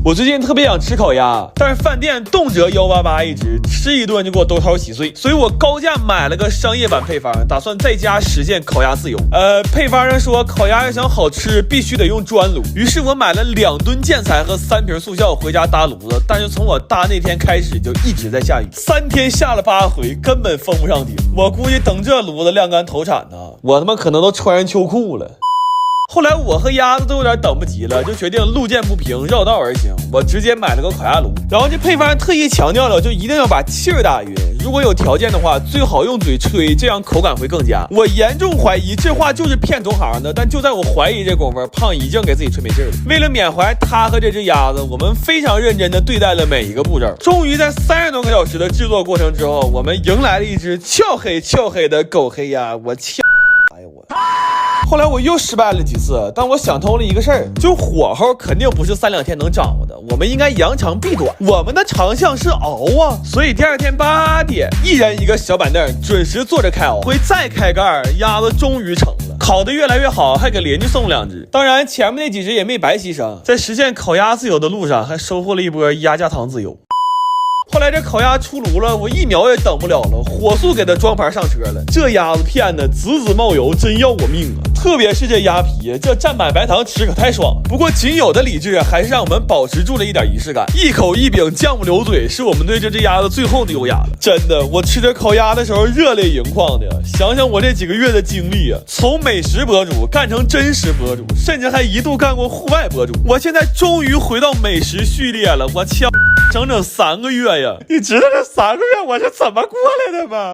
我最近特别想吃烤鸭，但是饭店动辄188一只，吃一顿就给我兜掏稀碎，所以我高价买了个商业版配方，打算在家实现烤鸭自由。配方上说烤鸭要想好吃，必须得用砖炉。于是我买了2吨建材和3瓶速效回家搭炉子，但是从我搭那天开始就一直在下雨，3天下了8回，根本封不上顶。我估计等这炉子晾干投产呢，我他妈可能都穿上秋裤了。后来我和鸭子都有点等不及了，就决定路见不平绕道而行。我直接买了个烤鸭炉，然后这配方特意强调了，就一定要把气儿打匀，如果有条件的话，最好用嘴吹，这样口感会更佳。我严重怀疑这话就是骗同行的，但就在我怀疑这功夫，胖已经给自己吹没劲了。为了缅怀他和这只鸭子，我们非常认真的对待了每一个步骤。终于在30多个小时的制作过程之后，我们迎来了一只俏黑的狗黑鸭。我操！哎呀我！后来我又失败了几次，但我想通了一个事儿，就火候肯定不是3、2天能掌握的，我们应该扬长避短，我们的长项是熬啊。所以第2天8点，一人一个小板凳，准时坐着开熬，会再开盖，鸭子终于成了，烤得越来越好，还给邻居送2只。当然前面那几只也没白牺牲，在实现烤鸭自由的路上，还收获了一波鸭架糖自由。后来这烤鸭出炉了，我1秒也等不了了，火速给它装盘上车了。这鸭子片的滋滋冒油，真要我命啊！特别是这鸭皮，这蘸满白糖吃可太爽。不过仅有的理智还是让我们保持住了一点仪式感，一口一饼酱不流嘴，是我们对这只鸭子最后的优雅了。真的，我吃这烤鸭的时候热泪盈眶的，想想我这几个月的经历啊，从美食博主干成真实博主，甚至还一度干过户外博主。我现在终于回到美食序列了，我操！整3个月呀！你知道这3个月我是怎么过来的吗？